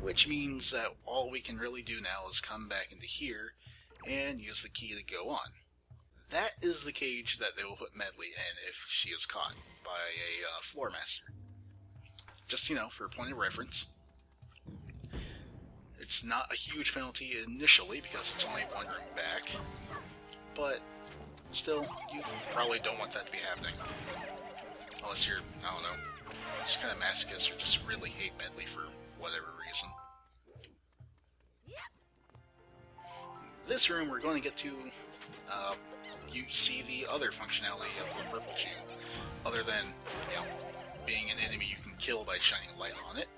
which means that all we can really do now is come back into here and use the key to go on. That is the cage that they will put Medley in if she is caught by a floor master. Just, for a point of reference. It's not a huge penalty initially because it's only one room back, but still, you probably don't want that to be happening. Unless you're, I don't know, just kind of masochist or just really hate Medley for whatever reason. This room we're going to get to, you see the other functionality of the purple tube, other than, being an enemy you can kill by shining light on it.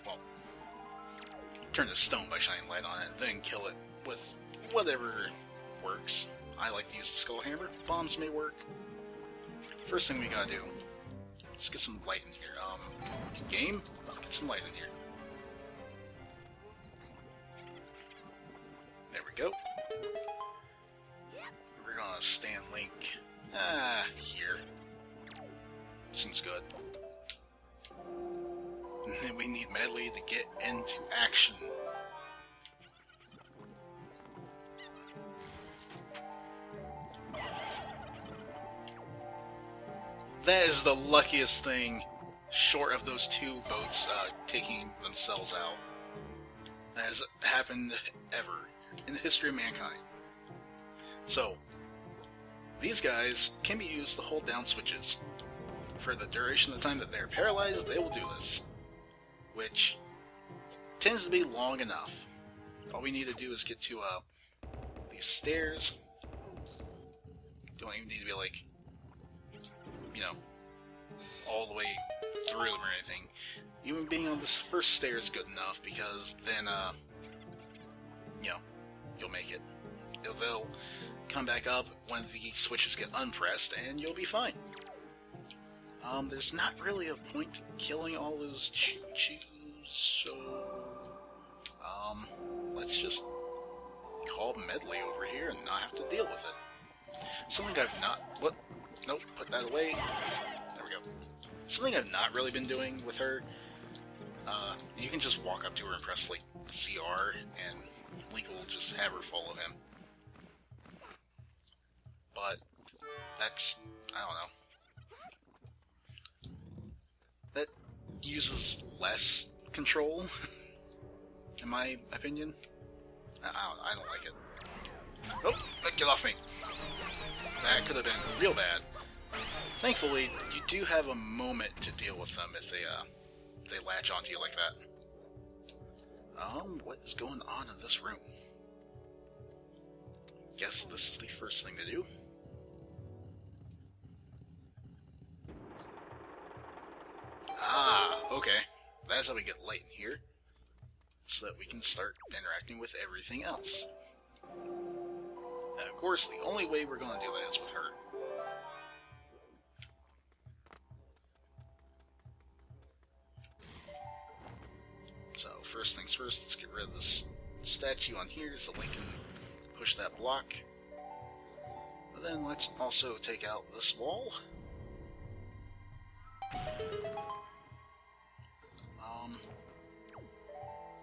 Well, turn to stone by shining light on it, then kill it with whatever works. I like to use the skull hammer. Bombs may work. First thing we gotta do, let's get some light in here. Game, get some light in here. There we go. We're gonna stand Link, here. Seems good. And then we need Medley to get into action. That is the luckiest thing, short of those two boats taking themselves out, that has happened ever in the history of mankind. So, these guys can be used to hold down switches. For the duration of the time that they're paralyzed, they will do this, which tends to be long enough. All we need to do is get to these stairs. Don't even need to be like, all the way through them or anything. Even being on this first stair is good enough, because then, you'll make it. They'll come back up when the switches get unpressed, and you'll be fine. There's not really a point to killing all those choo-choos, so, let's just call Medley over here and not have to deal with it. Something I've not... Nope, put that away. There we go. Something I've not really been doing with her, you can just walk up to her and press, like, CR, and Link will just have her follow him. But, that's... I don't know. That uses less control, in my opinion. I don't like it. Oh, get off me! That could have been real bad. Thankfully, you do have a moment to deal with them if they latch onto you like that. What is going on in this room? Guess this is the first thing to do. Okay. That's how we get light in here, so that we can start interacting with everything else. And of course, the only way we're going to do that is with her. So, first things first, let's get rid of this statue on here so Link can push that block. But then let's also take out this wall.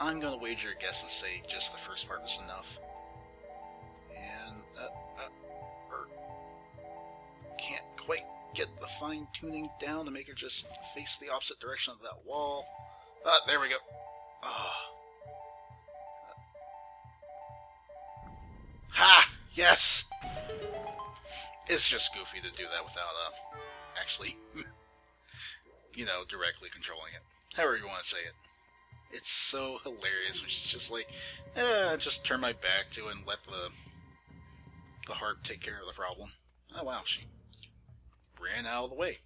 I'm gonna wager a guess and say just the first part was enough. And, can't quite get the fine-tuning down to make her just face the opposite direction of that wall. There we go. Ha! Yes! It's just goofy to do that without, actually, directly controlling it. However you want to say it. It's so hilarious when she's just like, just turn my back to it and let the harp take care of the problem. Oh wow, she ran out of the way.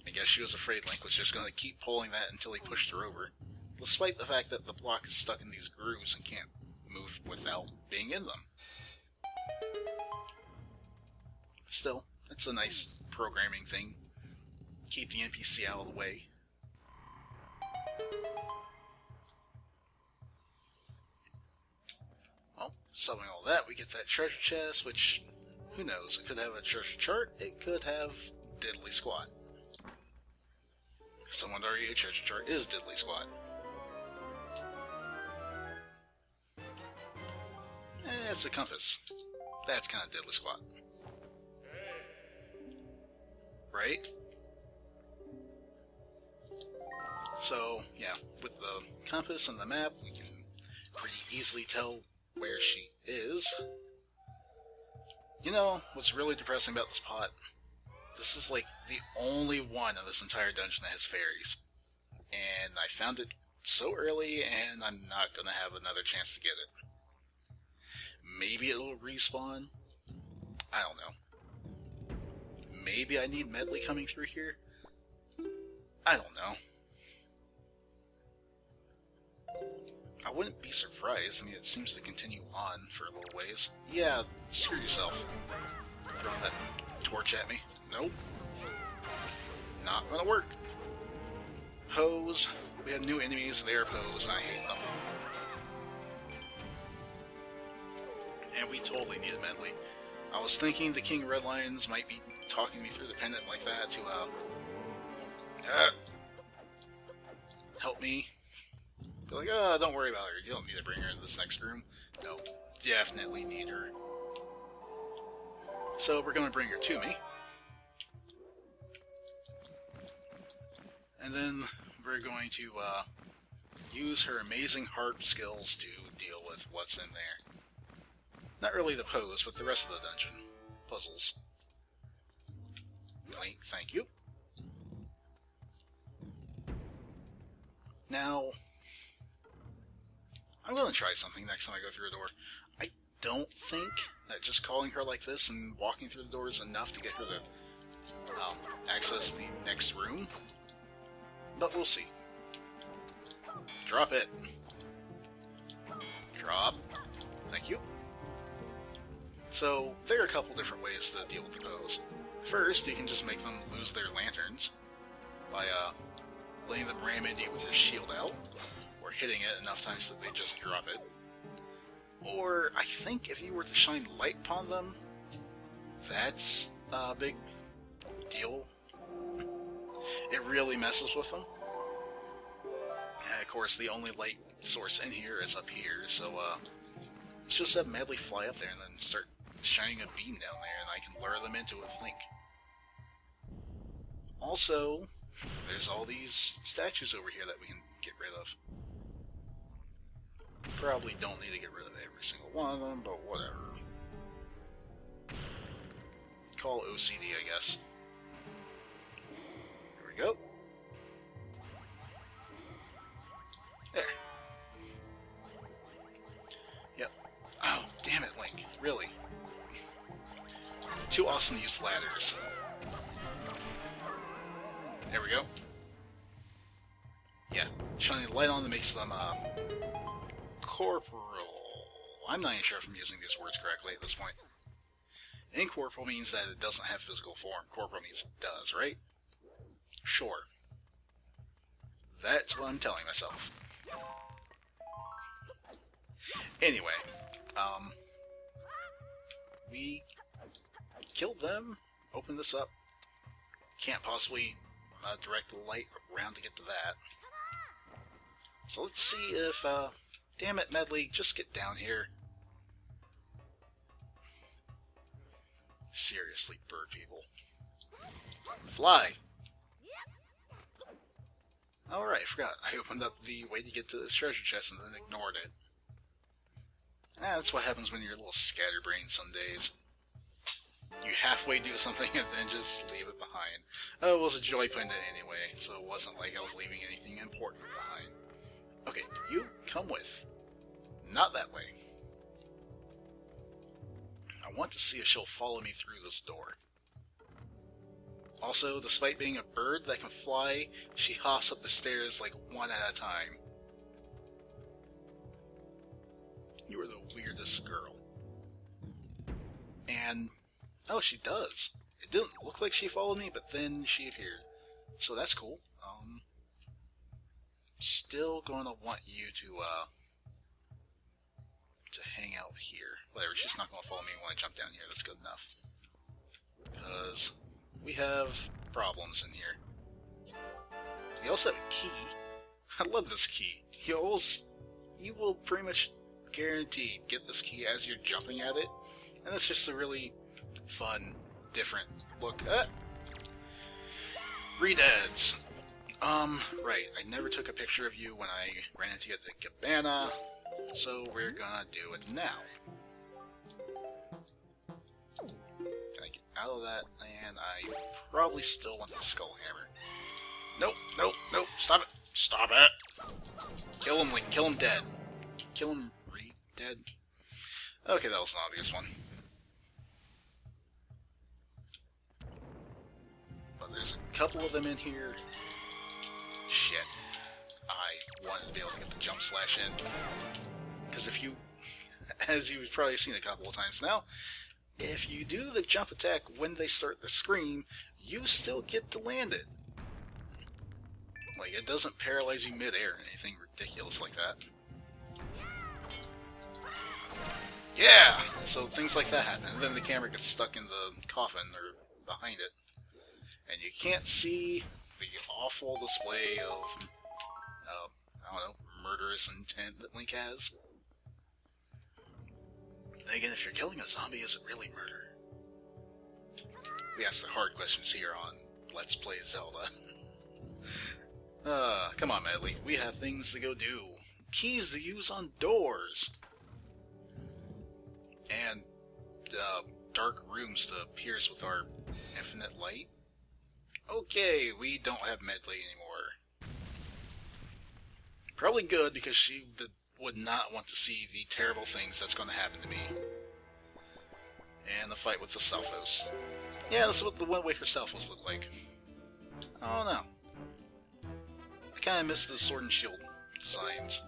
I guess she was afraid Link was just going to keep pulling that until he pushed her over, despite the fact that the block is stuck in these grooves and can't move without being in them. Still, it's a nice programming thing. Keep the NPC out of the way. Well, solving all that, we get that treasure chest, which, who knows, it could have a treasure chart, it could have diddly squat. Someone would argue a treasure chart is diddly squat. It's a compass. That's kind of diddly squat. Right? So, yeah, with the compass and the map, we can pretty easily tell where she is. You know, what's really depressing about this pot? This is like the only one in this entire dungeon that has fairies. And I found it so early, and I'm not going to have another chance to get it. Maybe it'll respawn? I don't know. Maybe I need Medley coming through here? I don't know. I wouldn't be surprised. I mean, it seems to continue on for a little ways. Yeah, screw yourself. Throwing that torch at me. Nope. Not gonna work. Pose. We have new enemies. They're Pose, and I hate them. And we totally need a Medley. I was thinking the King of Red Lions might be talking me through the pendant like that to, help me. Be like, oh, don't worry about her. You don't need to bring her into this next room. No, definitely need her. So we're going to bring her to me. And then we're going to use her amazing harp skills to deal with what's in there. Not really the pose, but the rest of the dungeon. Puzzles. Link, thank you. Now, I'm going to try something next time I go through a door. I don't think that just calling her like this and walking through the door is enough to get her to access the next room. But we'll see. Drop it. Drop. Thank you. So, there are a couple different ways to deal with the pose. First, you can just make them lose their lanterns by letting them ram into you with your shield out, or hitting it enough times that they just drop it. Or, I think if you were to shine light upon them, that's a big deal. It really messes with them. And of course, the only light source in here is up here, so let's just have Medley fly up there and then start shining a beam down there, and I can lure them into it, I think. Also, there's all these statues over here that we can get rid of. Probably don't need to get rid of every single one of them, but whatever. Call OCD, I guess. Here we go. There. Yep. Oh, damn it, Link. Really? Too awesome to use ladders. There we go. Yeah, shining the light on them makes them, corporeal. I'm not even sure if I'm using these words correctly at this point. Incorporeal means that it doesn't have physical form. Corporeal means it does, right? Sure. That's what I'm telling myself. Anyway, we killed them, opened this up. Can't possibly direct the light around to get to that. So let's see if, damn it, Medley, just get down here. Seriously, bird people. Fly! Alright, I forgot. I opened up the way to get to this treasure chest and then ignored it. That's what happens when you're a little scatterbrained some days. You halfway do something and then just leave it behind. Oh, it was a joy pendant anyway, so it wasn't like I was leaving anything important behind. Okay, you come with. Not that way. I want to see if she'll follow me through this door. Also, despite being a bird that can fly, she hops up the stairs like one at a time. You are the weirdest girl. And, oh, she does. It didn't look like she followed me, but then she appeared. So that's cool. Still gonna want you to hang out here. Whatever, she's not gonna follow me when I jump down here. That's good enough. Because we have problems in here. We also have a key. I love this key. You will pretty much guaranteed get this key as you're jumping at it, and it's just a really fun, different look. Redeads. Right, I never took a picture of you when I ran into you at the cabana, so we're gonna do it now. Can I get out of that? And I probably still want the skull hammer. Nope, nope, nope, stop it! Stop it! Kill him, Link, kill him dead. Kill him dead. Okay, that was an obvious one. But there's a couple of them in here. Shit. I wanted to be able to get the jump slash in. Because if you, as you've probably seen a couple of times now, if you do the jump attack when they start the scream, you still get to land it. Like, it doesn't paralyze you mid-air or anything ridiculous like that. Yeah! So things like that happen, and then the camera gets stuck in the coffin or behind it. And you can't see the awful display of, I don't know, murderous intent that Link has. Then again, if you're killing a zombie, is it really murder? We ask the hard questions here on Let's Play Zelda. Come on, Medley. We have things to go do. Keys to use on doors. And, dark rooms to pierce with our infinite light. Okay, we don't have Medley anymore. Probably good, because she would not want to see the terrible things that's going to happen to me. And the fight with the Selphos. Yeah, this is what the Wind Waker Selphos look like. I don't know. I kind of miss the Sword and Shield designs.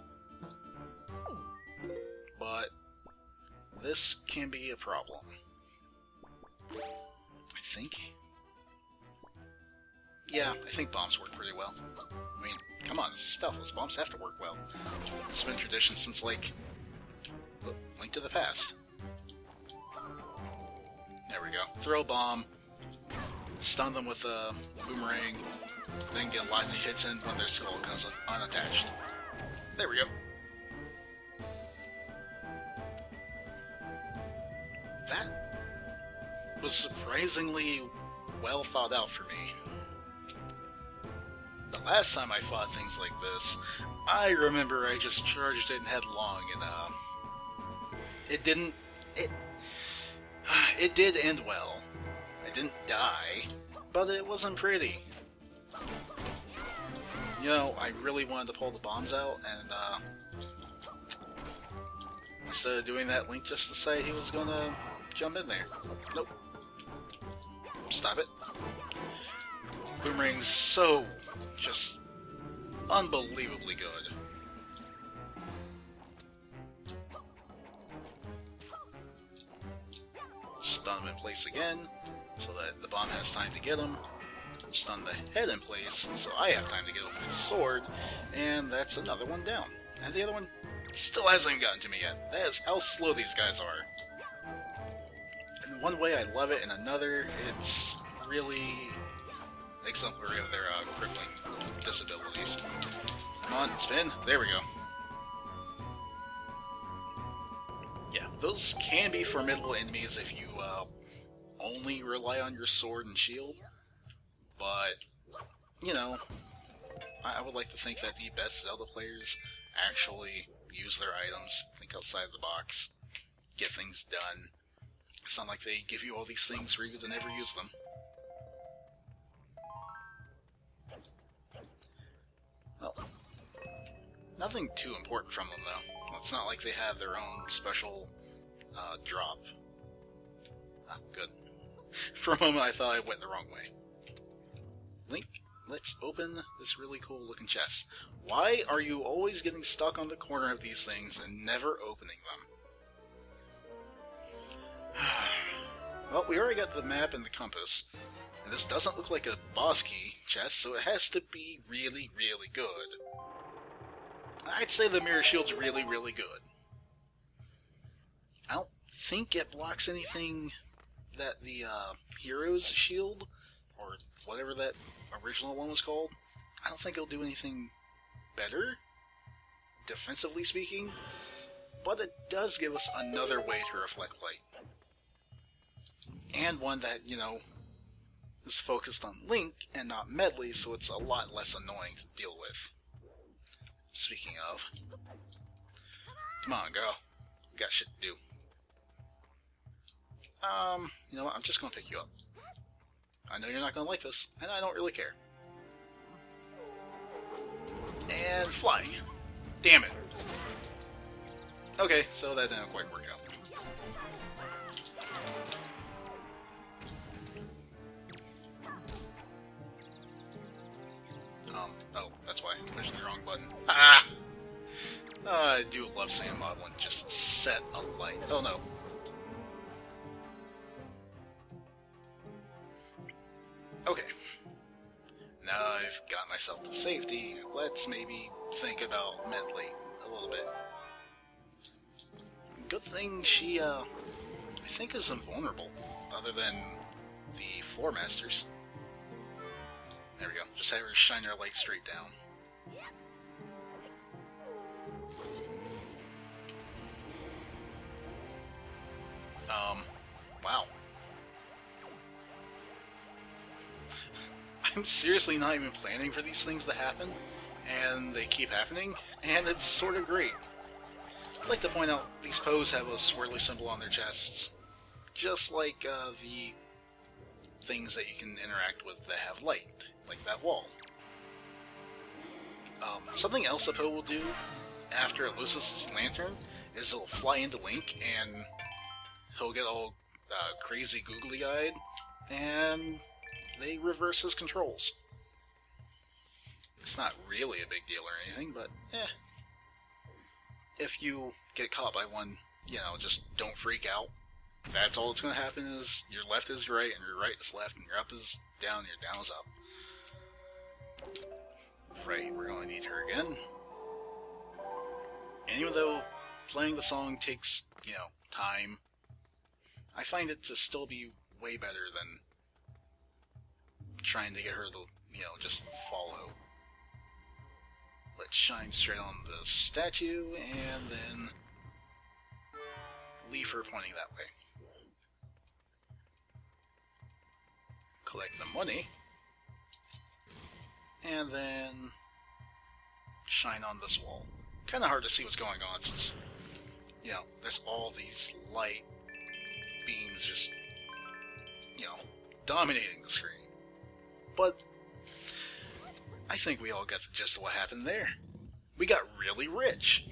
But this can be a problem. I think. Yeah, I think bombs work pretty well. I mean, come on, this is Selphos. Bombs have to work well. It's been tradition since, like, Link to the Past. There we go. Throw a bomb, stun them with a boomerang, then get a lot of hits in when their skull comes unattached. There we go. That was surprisingly well thought out for me. The last time I fought things like this, I remember I just charged in headlong and, it did end well. I didn't die, but it wasn't pretty. You know, I really wanted to pull the bombs out, and, instead of doing that, Link just decided he was gonna jump in there. Nope. Stop it. Boomerang's so just unbelievably good. Stun him in place again, so that the bomb has time to get him. Stun the head in place, so I have time to get with his sword, and that's another one down. And the other one still hasn't even gotten to me yet. That is how slow these guys are. In one way I love it, in another it's really exemplary of their crippling disabilities. Come on, spin. There we go. Yeah, those can be formidable enemies if you only rely on your sword and shield. But, you know, I would like to think that the best Zelda players actually use their items, think outside the box, get things done. It's not like they give you all these things for you to never use them. Well, nothing too important from them, though. It's not like they have their own special drop. Ah, good. For a moment I thought I went the wrong way. Link, let's open this really cool looking chest. Why are you always getting stuck on the corner of these things and never opening them? Well, we already got the map and the compass. And this doesn't look like a boss key chest, so it has to be really, really good. I'd say the mirror shield's really, really good. I don't think it blocks anything that the hero's shield, or whatever that original one was called, I don't think it'll do anything better, defensively speaking, but it does give us another way to reflect light. And one that, you know, is focused on Link and not Medley, so it's a lot less annoying to deal with. Speaking of, come on, girl. We got shit to do. You know what? I'm just gonna pick you up. I know you're not gonna like this, and I don't really care. And fly. Damn it. Okay, so that didn't quite work out. Oh, that's why. I'm pushing the wrong button. Ah! I do love seeing Mod 1 just set a light. Oh no. Okay. Now I've got myself to safety, let's maybe think about Medley a little bit. Good thing she, I think is invulnerable, other than the Floor Masters. There we go. Just have her shine her light straight down. Wow. I'm seriously not even planning for these things to happen, and they keep happening, and it's sort of great. I'd like to point out these Poes have a swirly symbol on their chests, just like the things that you can interact with that have light, like that wall. Something else a Poe will do after it loses his lantern is it'll fly into Link, and he'll get all crazy googly-eyed, and they reverse his controls. It's not really a big deal or anything, but if you get caught by one, you know, just don't freak out. That's all that's going to happen is your left is right, and your right is left, and your up is down, and your down is up. Right, we're going to need her again. And even though playing the song takes, you know, time, I find it to still be way better than trying to get her to, you know, just follow. Let's shine straight on the statue, and then leave her pointing that way. Collect the money, and then shine on this wall. Kind of hard to see what's going on since, you know, there's all these light beams just, you know, dominating the screen. But I think we all got the gist of what happened there. We got really rich.